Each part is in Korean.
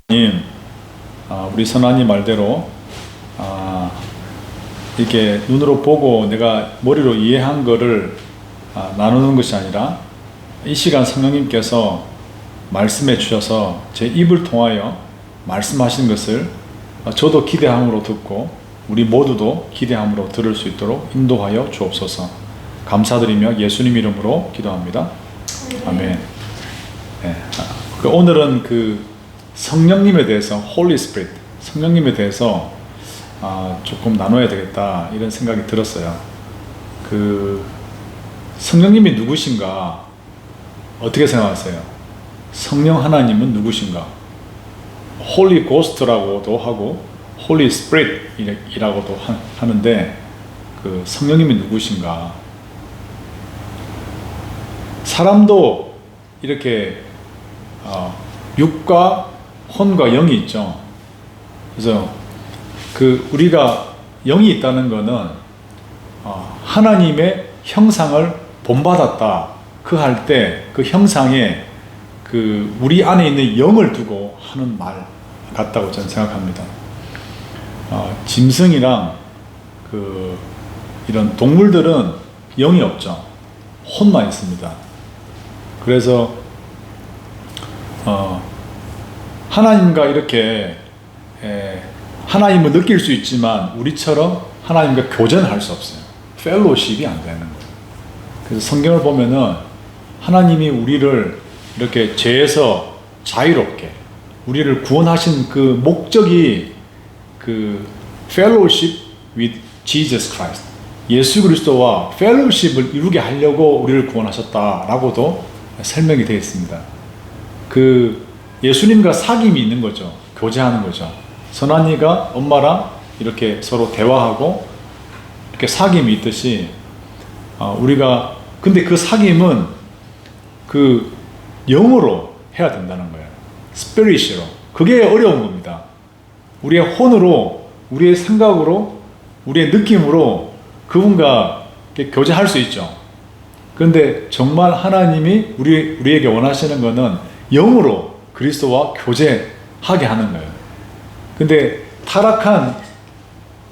우리 선아님 말대로 이렇게 눈으로 보고 내가 머리로 이해한 거를 나누는 것이 아니라 이 시간 성령님께서 말씀해 주셔서 제 입을 통하여 말씀하신 것을 저도 기대함으로 듣고 우리 모두도 기대함으로 들을 수 있도록 인도하여 주옵소서. 감사드리며 예수님 이름으로 기도합니다. 아멘. 네. 오늘은 성령님에 대해서 Holy Spirit, 성령님에 대해서 조금 나눠야 되겠다 이런 생각이 들었어요. 성령님이 누구신가? 어떻게 생각하세요? 성령 하나님은 누구신가? Holy Ghost라고도 하고 Holy Spirit이라고도 하는데 성령님이 누구신가? 사람도 이렇게 육과 혼과 영이 있죠. 그래서 우리가 영이 있다는 것은 하나님의 형상을 본받았다. 할 때 그 형상에 우리 안에 있는 영을 두고 하는 말 같다고 저는 생각합니다. 짐승이랑 이런 동물들은 영이 없죠. 혼만 있습니다. 그래서 하나님과 이렇게 하나님을 느낄 수 있지만 우리처럼 하나님과 교제는 할 수 없어요. 펠로우십이 안 되는 거예요. 그래서 성경을 보면은 하나님이 우리를 이렇게 죄에서 자유롭게 우리를 구원하신 목적이 fellowship with Jesus Christ, 예수 그리스도와 펠로우십을 이루게 하려고 우리를 구원하셨다라고도 설명이 되어 있습니다. 예수님과 사귐이 있는 거죠. 교제하는 거죠. 선한이가 엄마랑 이렇게 서로 대화하고 이렇게 사귐이 있듯이 우리가 근데 그 사귐은 영으로 해야 된다는 거예요. 스피릿으로. 그게 어려운 겁니다. 우리의 혼으로, 우리의 생각으로, 우리의 느낌으로 그분과 교제할 수 있죠. 그런데 정말 하나님이 우리에게 원하시는 것은 영으로 그리스도와 교제하게 하는 거예요. 근데 타락한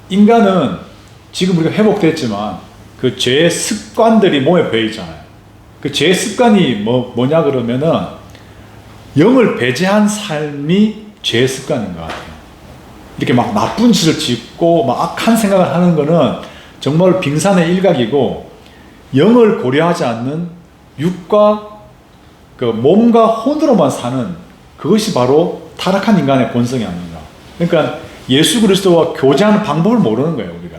인간은 지금 우리가 회복됐지만 죄의 습관들이 몸에 배어 있잖아요. 죄의 습관이 뭐냐 그러면은 영을 배제한 삶이 죄의 습관인 것 같아요. 이렇게 막 나쁜 짓을 짓고 막 악한 생각을 하는 거는 정말 빙산의 일각이고 영을 고려하지 않는 육과 몸과 혼으로만 사는 그것이 바로 타락한 인간의 본성이 아닌가. 그러니까 예수 그리스도와 교제하는 방법을 모르는 거예요, 우리가.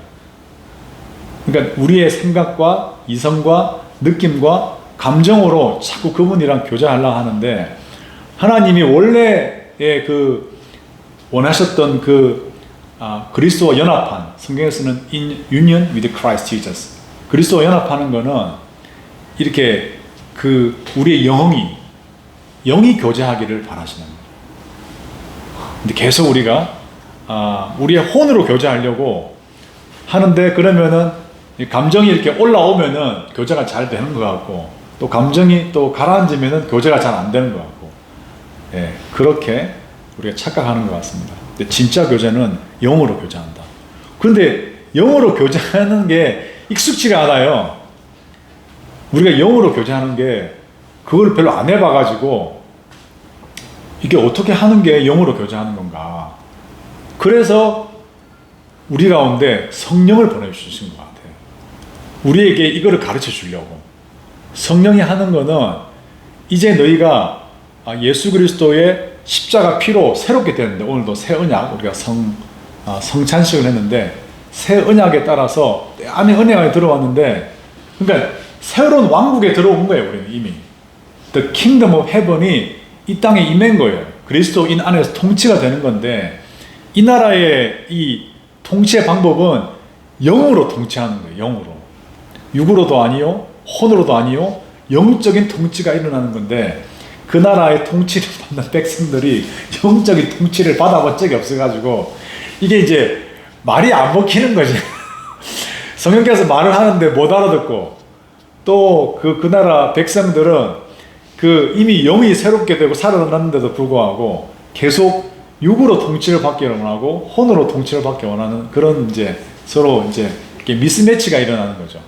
그러니까 우리의 생각과 이성과 느낌과 감정으로 자꾸 그분이랑 교제하려고 하는데 하나님이 원래의 원하셨던 그리스도와 연합한, 성경에서는 in union with Christ Jesus, 그리스도와 연합하는 거는 이렇게 우리의 영이 교제하기를 바라시는 거예요. 근데 계속 우리가 우리의 혼으로 교제하려고 하는데 그러면은 감정이 이렇게 올라오면은 교제가 잘 되는 것 같고 또 감정이 또 가라앉으면은 교제가 잘 안 되는 것 같고 그렇게 우리가 착각하는 것 같습니다. 근데 진짜 교제는 영으로 교제한다. 그런데 영으로 교제하는 게 익숙지가 않아요. 우리가 영으로 교제하는 게 그걸 별로 안 해봐가지고 이게 어떻게 하는 게 영으로 교제하는 건가. 그래서 우리 가운데 성령을 보내주신 것 같아요. 우리에게 이거를 가르쳐 주려고. 성령이 하는 거는 이제 너희가 예수 그리스도의 십자가 피로 새롭게 되는데, 오늘도 새 언약, 우리가 성찬식을 했는데 새 언약에 따라서 내 안에 은혜 안에 들어왔는데, 그러니까 새로운 왕국에 들어온 거예요. 우리는 이미 The Kingdom of Heaven이 이 땅에 임한 거예요. 그리스도인 안에서 통치가 되는 건데, 이 나라의 이 통치의 방법은 영으로 통치하는 거예요. 영으로. 육으로도 아니요, 혼으로도 아니요, 영적인 통치가 일어나는 건데, 그 나라의 통치를 받는 백성들이 영적인 통치를 받아본 적이 없어가지고 이게 이제 말이 안 먹히는 거지. 성령께서 말을 하는데 못 알아듣고, 또 그 나라 백성들은 이미 영이 새롭게 되고 살아났는데도 불구하고 계속 육으로 통치를 받기 원하고 혼으로 통치를 받기 원하는 그런 이제 서로 이제 이렇게 미스매치가 일어나는 거죠.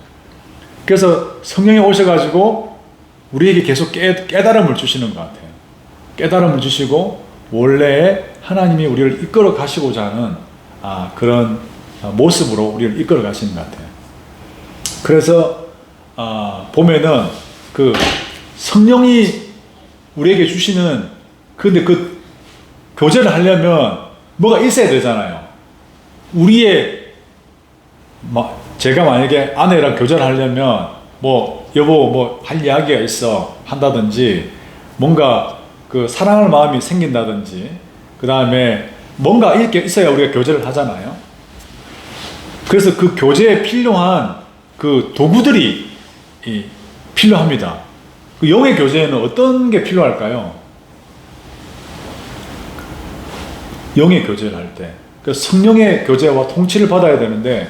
그래서 성령이 오셔가지고 우리에게 계속 깨달음을 주시는 것 같아요. 깨달음을 주시고 원래 하나님이 우리를 이끌어 가시고자 하는 그런 모습으로 우리를 이끌어 가시는 것 같아요. 그래서 보면은 그 성령이 우리에게 주시는 근데 그 교제를 하려면 뭐가 있어야 되잖아요. 제가 만약에 아내랑 교제를 하려면 뭐 여보 뭐 할 이야기가 있어 한다든지 뭔가 그 사랑할 마음이 생긴다든지 그 다음에 뭔가 이렇게 있어야 우리가 교제를 하잖아요. 그래서 그 교제에 필요한 그 도구들이 필요합니다. 그 영의 교제에는 어떤 게 필요할까요? 영의 교제를 할 때 그 성령의 교제와 통치를 받아야 되는데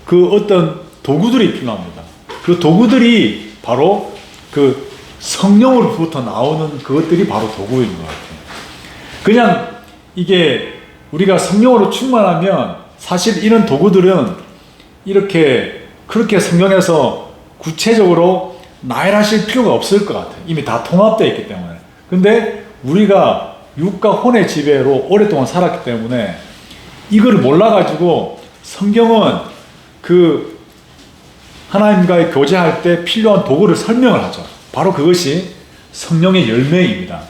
그 어떤 도구들이 필요합니다. 그 도구들이 바로 그 성령으로부터 나오는 그것들이 바로 도구인 것 같아요. 그냥 이게 우리가 성령으로 충만하면 사실 이런 도구들은 그렇게 성령에서 구체적으로 나열하실 필요가 없을 것 같아요. 이미 다 통합되어 있기 때문에. 근데 우리가 육과 혼의 지배로 오랫동안 살았기 때문에 이걸 몰라가지고 성경은 그 하나님과의 교제할 때 필요한 도구를 설명을 하죠. 바로 그것이 성령의 열매입니다.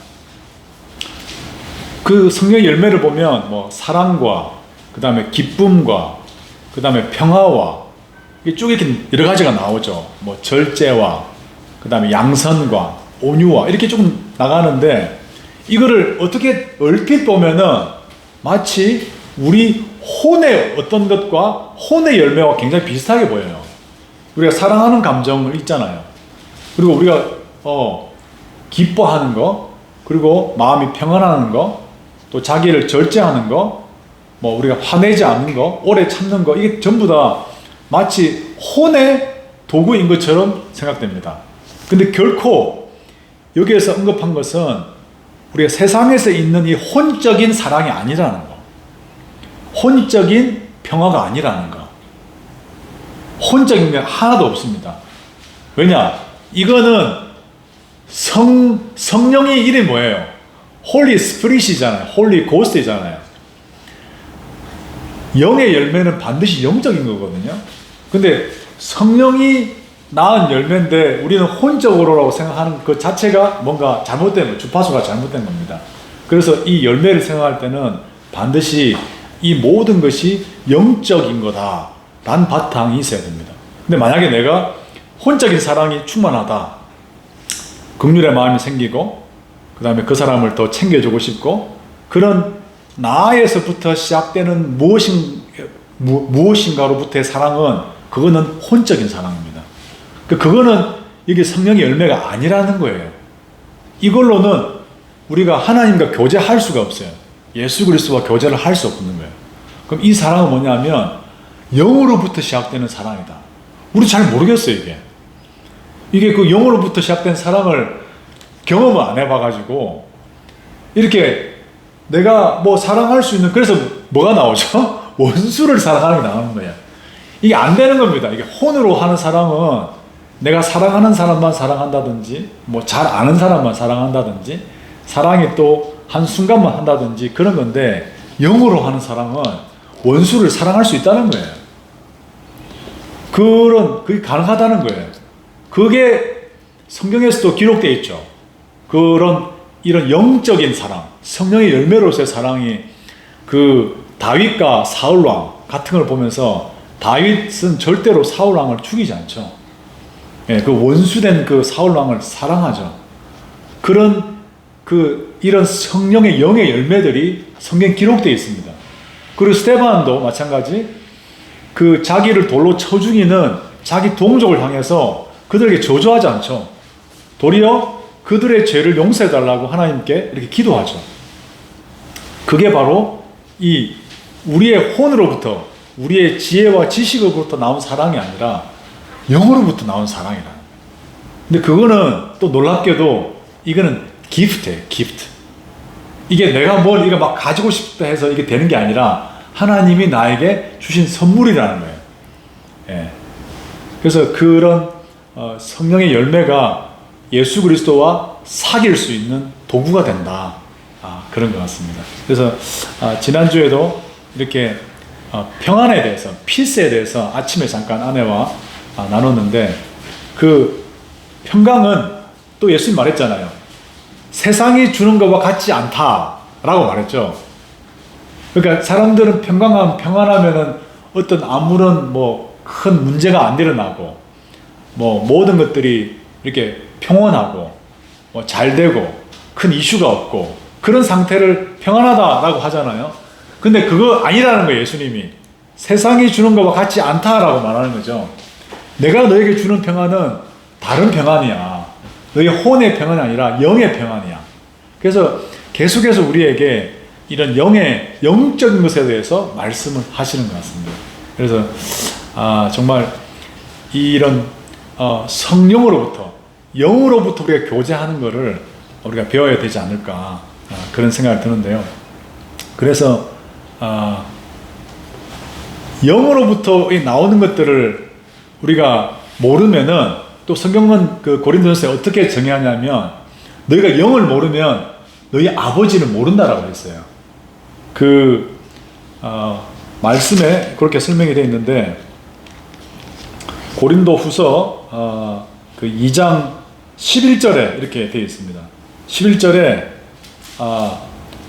그 성령의 열매를 보면 뭐 사랑과 그 다음에 기쁨과 그 다음에 평화와 쭉 이렇게 여러 가지가 나오죠. 뭐 절제와 그 다음에 양선과 온유와 이렇게 조금 나가는데 이거를 어떻게 얼핏 보면은 마치 우리 혼의 어떤 것과 혼의 열매와 굉장히 비슷하게 보여요. 우리가 사랑하는 감정을 있잖아요. 그리고 우리가 기뻐하는 거, 그리고 마음이 평안하는 거, 또 자기를 절제하는 거, 뭐 우리가 화내지 않는 거, 오래 참는 거, 이게 전부 다 마치 혼의 도구인 것처럼 생각됩니다. 근데 결코 여기에서 언급한 것은 우리가 세상에서 있는 이 혼적인 사랑이 아니라는 거, 혼적인 평화가 아니라는 거, 혼적인 게 하나도 없습니다. 왜냐? 이거는 성령의 이름이 뭐예요? 홀리 스피릿이잖아요. 홀리 고스트이잖아요. 영의 열매는 반드시 영적인 거거든요. 근데 성령이 낳은 열매인데 우리는 혼적으로라고 생각하는 그 자체가 뭔가 잘못된 거예요. 주파수가 잘못된 겁니다. 그래서 이 열매를 생각할 때는 반드시 이 모든 것이 영적인 거다 란 바탕이 있어야 됩니다. 근데 만약에 내가 혼적인 사랑이 충만하다, 긍휼의 마음이 생기고 그 다음에 그 사람을 더 챙겨주고 싶고 그런 나에서부터 시작되는 무엇인가로부터의 사랑은 그거는 혼적인 사랑입니다. 그거는 이게 성령의 열매가 아니라는 거예요. 이걸로는 우리가 하나님과 교제할 수가 없어요. 예수 그리스도와 교제를 할 수 없는 거예요. 그럼 이 사랑은 뭐냐면 영으로부터 시작되는 사랑이다. 우리 잘 모르겠어요, 이게 그 영으로부터 시작된 사랑을 경험을 안 해봐가지고 이렇게 내가 뭐 사랑할 수 있는, 그래서 뭐가 나오죠? 원수를 사랑하는 게 나오는 거예요. 이게 안 되는 겁니다. 이게 혼으로 하는 사랑은 내가 사랑하는 사람만 사랑한다든지 뭐 잘 아는 사람만 사랑한다든지 사랑이 또 한순간만 한다든지 그런 건데, 영으로 하는 사랑은 원수를 사랑할 수 있다는 거예요. 그게 가능하다는 거예요. 그게 성경에서도 기록되어 있죠. 이런 영적인 사랑, 성령의 열매로서의 사랑이 그 다윗과 사울왕 같은 걸 보면서 다윗은 절대로 사울왕을 죽이지 않죠. 예, 그 원수된 그 사울왕을 사랑하죠. 이런 성령의 영의 열매들이 성경에 기록되어 있습니다. 그리고 스데반도 마찬가지, 그 자기를 돌로 쳐 죽이는 자기 동족을 향해서 그들에게 저주하지 않죠. 도리어 그들의 죄를 용서해달라고 하나님께 이렇게 기도하죠. 그게 바로 우리의 혼으로부터, 우리의 지혜와 지식으로부터 나온 사랑이 아니라 영으로부터 나온 사랑이라는 거예요. 근데 그거는 또 놀랍게도 이거는 기프트예요, 기프트. 이게 내가 뭘 이거 막 가지고 싶다 해서 이게 되는 게 아니라 하나님이 나에게 주신 선물이라는 거예요. 예. 그래서 그런 성령의 열매가 예수 그리스도와 사귈 수 있는 도구가 된다. 그런 것 같습니다. 그래서 지난주에도 이렇게 평안에 대해서, 피스에 대해서 아침에 잠깐 아내와 나눴는데, 그 평강은 또 예수님 말했잖아요. 세상이 주는 것과 같지 않다라고 말했죠. 그러니까 사람들은 평안하면은 어떤 아무런 뭐 큰 문제가 안 일어나고, 뭐 모든 것들이 이렇게 평온하고 뭐 잘 되고 큰 이슈가 없고 그런 상태를 평안하다라고 하잖아요. 근데 그거 아니라는 거예요. 예수님이 세상이 주는 것과 같지 않다라고 말하는 거죠. 내가 너에게 주는 평안은 다른 평안이야. 너의 혼의 평안이 아니라 영의 평안이야. 그래서 계속해서 우리에게 이런 영적인 것에 대해서 말씀을 하시는 것 같습니다. 그래서 정말 이런 성령으로부터, 영으로부터 우리가 교제하는 것을 우리가 배워야 되지 않을까, 그런 생각이 드는데요. 그래서 영으로부터 나오는 것들을 우리가 모르면은, 또 성경은 그 고린도전서에 어떻게 정의하냐면, 너희가 영을 모르면 너희 아버지를 모른다라고 했어요. 그 말씀에 그렇게 설명이 되어 있는데, 고린도 후서 그 2장 11절에 이렇게 되어 있습니다. 11절에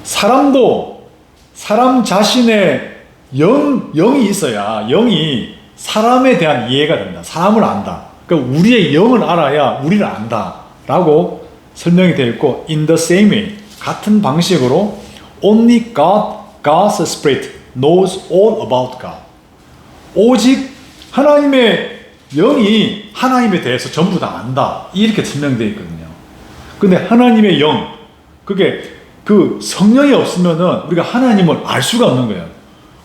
사람 자신의 영이 있어야, 영이 사람에 대한 이해가 된다. 사람을 안다. 그러니까 우리의 영을 알아야 우리를 안다 라고 설명이 되어 있고, in the same way, 같은 방식으로 only God's Spirit knows all about God. 오직 하나님의 영이 하나님에 대해서 전부 다 안다. 이렇게 설명되어 있거든요. 근데 하나님의 영, 그게 그 성령이 없으면은 우리가 하나님을 알 수가 없는 거예요.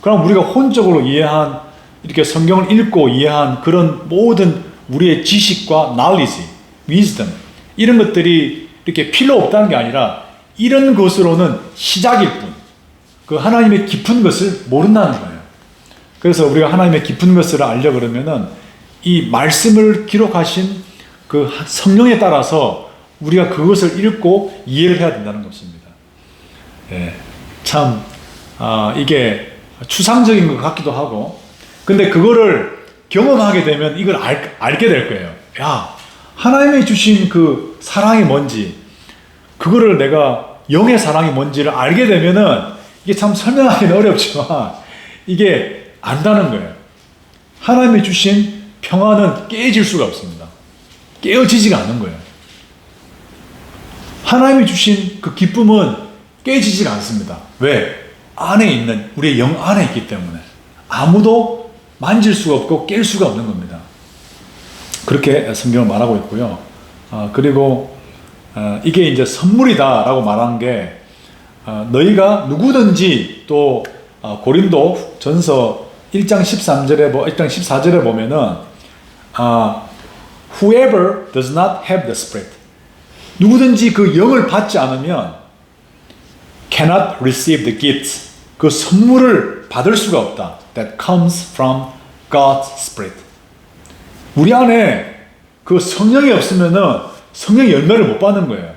그럼 우리가 혼적으로 이해한, 이렇게 성경을 읽고 이해한 그런 모든 우리의 지식과 knowledge, wisdom, 이런 것들이 이렇게 필요 없다는 게 아니라, 이런 것으로는 시작일 뿐, 그 하나님의 깊은 것을 모른다는 거예요. 그래서 우리가 하나님의 깊은 것을 알려 그러면은 이 말씀을 기록하신 그 성령에 따라서 우리가 그것을 읽고 이해를 해야 된다는 것입니다. 예, 참 이게 추상적인 것 같기도 하고, 근데 그거를 경험하게 되면 이걸 알게 될 거예요. 야, 하나님이 주신 그 사랑이 뭔지, 그거를 내가 영의 사랑이 뭔지를 알게 되면은, 이게 참 설명하기는 어렵지만 이게 안다는 거예요. 하나님이 주신 평안은 깨질 수가 없습니다. 깨어지지가 않는 거예요. 하나님이 주신 그 기쁨은 깨지지가 않습니다. 왜? 안에 있는, 우리의 영 안에 있기 때문에 아무도 만질 수가 없고 깰 수가 없는 겁니다. 그렇게 성경을 말하고 있고요. 그리고 이게 이제 선물이다 라고 말한 게, 너희가 누구든지, 또 고린도 전서 1장 13절에 1장 14절에 보면은 whoever does not have the Spirit, 누구든지 그 영을 받지 않으면 cannot receive the gifts, 그 선물을 받을 수가 없다. that comes from God's Spirit. 우리 안에 그 성령이 없으면은 성령의 열매를 못 받는 거예요.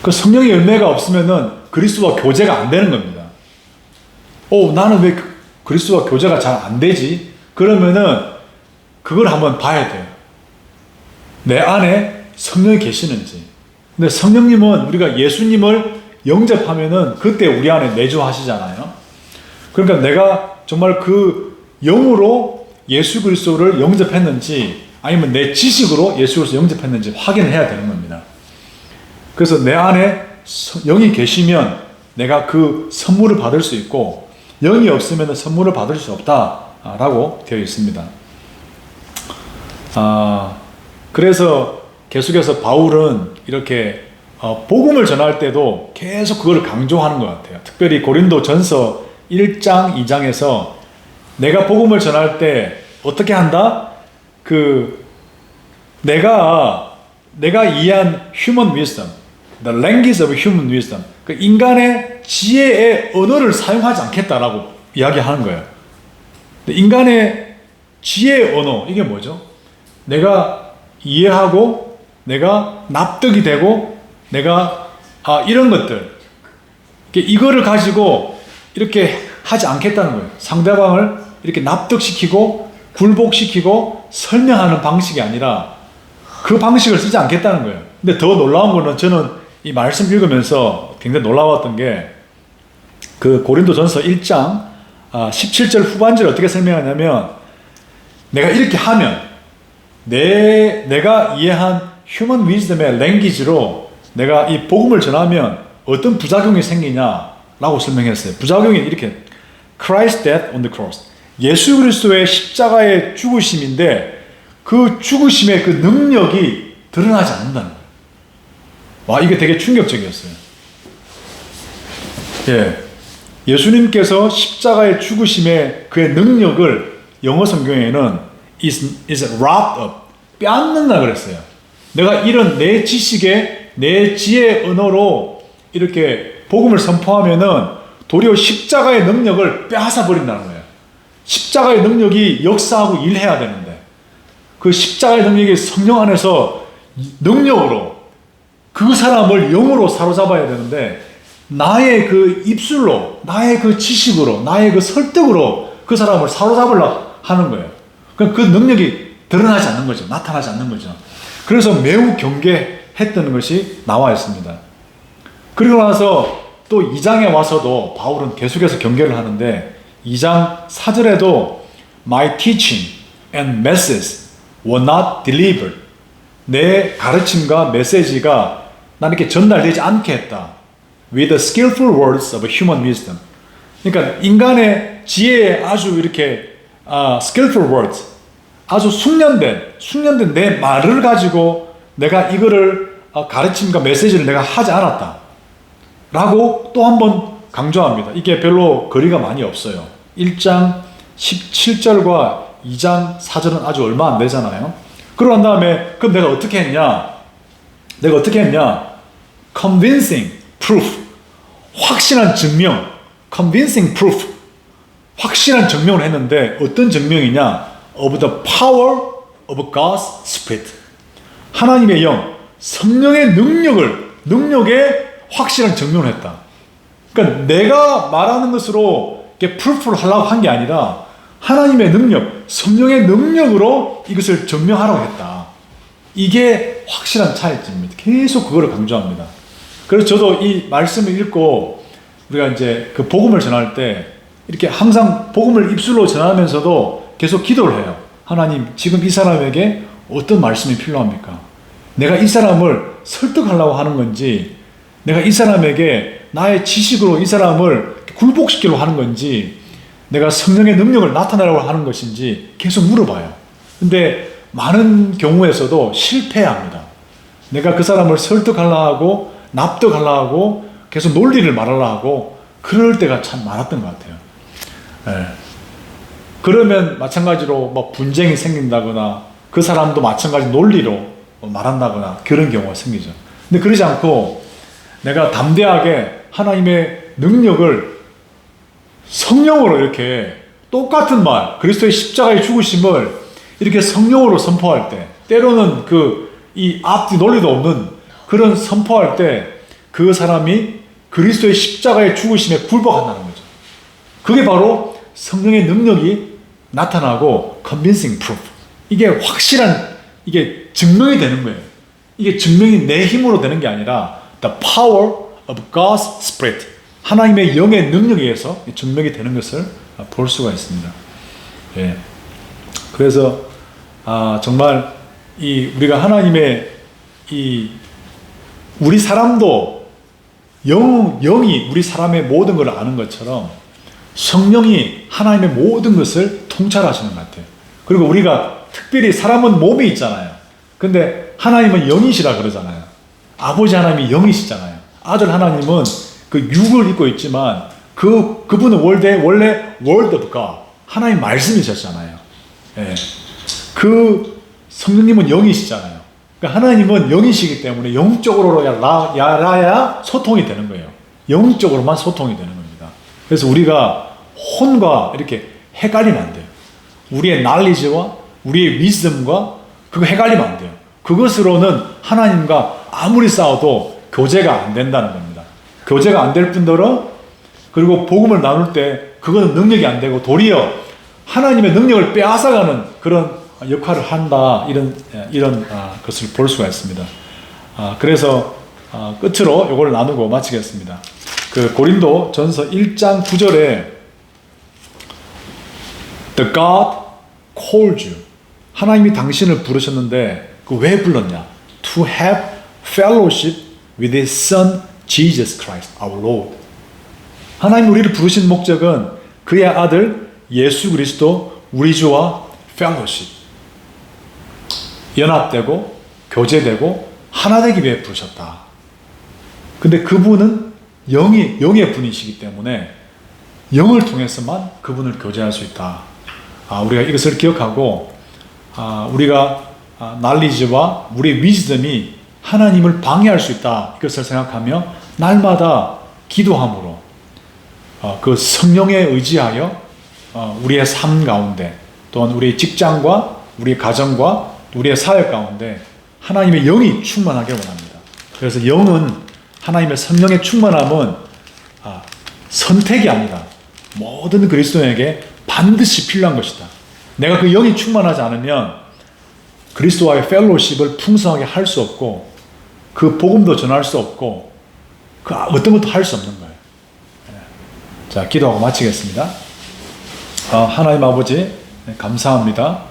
그 성령의 열매가 없으면은 그리스도와 교제가 안 되는 겁니다. 나는 왜 그리스도와 교제가 잘 안 되지? 그러면은 그걸 한번 봐야 돼요. 내 안에 성령이 계시는지. 근데 성령님은 우리가 예수님을 영접하면은 그때 우리 안에 내주하시잖아요. 그러니까 내가 정말 그 영으로 예수 그리스도를 영접했는지, 아니면 내 지식으로 예수 그리스도를 영접했는지 확인을 해야 되는 겁니다. 그래서 내 안에 영이 계시면 내가 그 선물을 받을 수 있고, 영이 없으면 선물을 받을 수 없다라고 되어 있습니다. 그래서 계속해서 바울은 이렇게 복음을 전할 때도 계속 그걸 강조하는 것 같아요. 특별히 고린도 전서 1장, 2장에서 내가 복음을 전할 때 어떻게 한다? 내가 이해한 human wisdom, the language of human wisdom. 그 인간의 지혜의 언어를 사용하지 않겠다라고 이야기하는 거예요. 인간의 지혜의 언어, 이게 뭐죠? 내가 이해하고, 내가 납득이 되고, 내가 이런 것들, 이거를 가지고 이렇게 하지 않겠다는 거예요. 상대방을 이렇게 납득시키고 굴복시키고 설명하는 방식이 아니라 그 방식을 쓰지 않겠다는 거예요. 근데 더 놀라운 거는, 저는 이 말씀 읽으면서 굉장히 놀라웠던 게, 그 고린도전서 1장 17절 후반절을 어떻게 설명하냐면, 내가 이렇게 하면, 내가 이해한 휴먼 위즈덤의 랭귀지로 내가 이 복음을 전하면 어떤 부작용이 생기냐라고 설명했어요. 부작용이 이렇게, Christ's death on the cross, 예수 그리스도의 십자가의 죽으심인데 그 죽으심의 그 능력이 드러나지 않는다는 거예요. 와, 이게 되게 충격적이었어요. 예, 예수님께서 십자가의 죽으심의 그의 능력을 영어 성경에는 is wrapped up, 빼앗는다 그랬어요. 내가 이런 내 지식에, 내 지혜의 언어로 이렇게 복음을 선포하면은 도리어 십자가의 능력을 빼앗아 버린다는 거예요. 십자가의 능력이 역사하고 일해야 되는데, 그 십자가의 능력이 성령 안에서 능력으로 그 사람을 영으로 사로잡아야 되는데, 나의 그 입술로, 나의 그 지식으로, 나의 그 설득으로 그 사람을 사로잡으려고 하는 거예요. 그 능력이 드러나지 않는 거죠. 나타나지 않는 거죠. 그래서 매우 경계했던 것이 나와 있습니다. 그리고 나서 또 2장에 와서도 바울은 계속해서 경계를 하는데, 2장 4절에도 My teaching and message were not delivered. 내 가르침과 메시지가 나는 이렇게 전달되지 않게 했다. With the skillful words of human wisdom. 그러니까 인간의 지혜에 아주 이렇게 skillful words, 아주 숙련된 내 말을 가지고 내가 이거를 가르침과 메시지를 내가 하지 않았다 라고 또 한 번 강조합니다. 이게 별로 거리가 많이 없어요. 1장 17절과 2장 4절은 아주 얼마 안 되잖아요. 그러고 난 다음에 그럼 내가 어떻게 했냐? convincing proof, 확실한 증명, convincing proof, 확실한 증명을 했는데, 어떤 증명이냐? of the power of God's Spirit, 하나님의 영, 성령의 능력에 확실한 증명을 했다. 그러니까 내가 말하는 것으로 이렇게 프루프를 하려고 한 게 아니라 하나님의 능력, 성령의 능력으로 이것을 증명하라고 했다. 이게 확실한 차이점입니다. 계속 그거를 강조합니다. 그래서 저도 이 말씀을 읽고 우리가 이제 그 복음을 전할 때 이렇게 항상 복음을 입술로 전하면서도 계속 기도를 해요. 하나님, 지금 이 사람에게 어떤 말씀이 필요합니까? 내가 이 사람을 설득하려고 하는 건지, 내가 이 사람에게 나의 지식으로 이 사람을 굴복시키려고 하는 건지, 내가 성령의 능력을 나타내려고 하는 것인지 계속 물어봐요. 근데 많은 경우에서도 실패합니다. 내가 그 사람을 설득하려고 하고 납득하려고 하고 계속 논리를 말하려고 하고 그럴 때가 참 많았던 것 같아요. 네. 그러면 마찬가지로 뭐 분쟁이 생긴다거나 그 사람도 마찬가지 논리로 말한다거나 그런 경우가 생기죠. 근데 그러지 않고 내가 담대하게 하나님의 능력을 성령으로 이렇게 똑같은 말, 그리스도의 십자가의 죽으심을 이렇게 성령으로 선포할 때, 때로는 이 앞뒤 논리도 없는 그런 선포할 때 그 사람이 그리스도의 십자가의 죽으심에 굴복한다는 거죠. 그게 바로 성령의 능력이 나타나고 convincing proof, 이게 확실한, 이게 증명이 되는 거예요. 이게 증명이 내 힘으로 되는 게 아니라 the power of God's Spirit, 하나님의 영의 능력에 의해서 증명이 되는 것을 볼 수가 있습니다. 예. 그래서 정말 우리가 하나님의 우리 사람도 영이 우리 사람의 모든 걸 아는 것처럼 성령이 하나님의 모든 것을 통찰하시는 것 같아요. 그리고 우리가 특별히 사람은 몸이 있잖아요. 근데 하나님은 영이시라 그러잖아요. 아버지 하나님이 영이시잖아요. 아들 하나님은 그 육을 입고 있지만 그분은 원래 Word of God, 하나님 말씀이셨잖아요. 예. 그 성령님은 영이시잖아요. 그러니까 하나님은 영이시기 때문에 영적으로 야라야 소통이 되는 거예요. 영적으로만 소통이 되는 겁니다. 그래서 우리가 혼과 이렇게 헷갈리면 안 돼요. 우리의 knowledge와 우리의 wisdom과 그거 헷갈리면 안 돼요. 그것으로는 하나님과 아무리 싸워도 교제가 안 된다는 겁니다. 교제가 안 될 뿐더러 그리고 복음을 나눌 때 그거는 능력이 안 되고 도리어 하나님의 능력을 빼앗아가는 그런 역할을 한다. 이런 것을 볼 수가 있습니다. 그래서 끝으로 이걸 나누고 마치겠습니다. 그 고린도 전서 1장 9절에 The God called you. 하나님이 당신을 부르셨는데 그 왜 불렀냐? To have fellowship with His Son Jesus Christ, our Lord. 하나님 우리를 부르신 목적은 그의 아들 예수 그리스도 우리 주와 fellowship, 연합되고 교제되고 하나 되기 위해 부르셨다. 근데 그분은 영의 분이시기 때문에 영을 통해서만 그분을 교제할 수 있다. 우리가 이것을 기억하고 우리가 knowledge와 우리의 wisdom이 하나님을 방해할 수 있다. 이것을 생각하며 날마다 기도함으로 그 성령에 의지하여 우리의 삶 가운데 또한 우리의 직장과 우리의 가정과 우리의 사회 가운데 하나님의 영이 충만하게 원합니다. 그래서 영은 하나님의 성령의 충만함은 선택이 아니라 모든 그리스도인에게 반드시 필요한 것이다. 내가 그 영이 충만하지 않으면 그리스도와의 펠로십을 풍성하게 할 수 없고 그 복음도 전할 수 없고 그 어떤 것도 할 수 없는 거예요. 자, 기도하고 마치겠습니다. 하나님 아버지 감사합니다.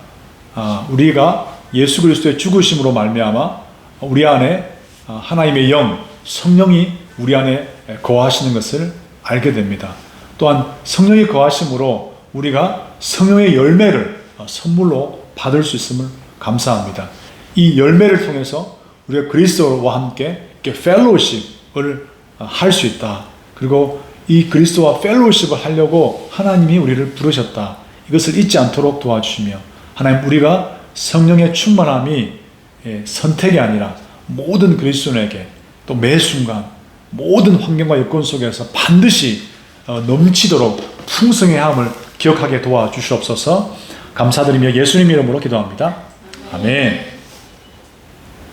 우리가 예수 그리스도의 죽으심으로 말미암아 우리 안에 하나님의 영, 성령이 우리 안에 거하시는 것을 알게 됩니다. 또한 성령이 거하심으로 우리가 성령의 열매를 선물로 받을 수 있음을 감사합니다. 이 열매를 통해서 우리가 그리스도와 함께 펠로우십을 할 수 있다. 그리고 이 그리스도와 펠로우십을 하려고 하나님이 우리를 부르셨다. 이것을 잊지 않도록 도와주시며 하나님 우리가 성령의 충만함이 선택이 아니라 모든 그리스도인에게 또 매 순간 모든 환경과 여건 속에서 반드시 넘치도록 풍성의 함을 기억하게 도와주시옵소서. 감사드리며 예수님 이름으로 기도합니다. 아멘.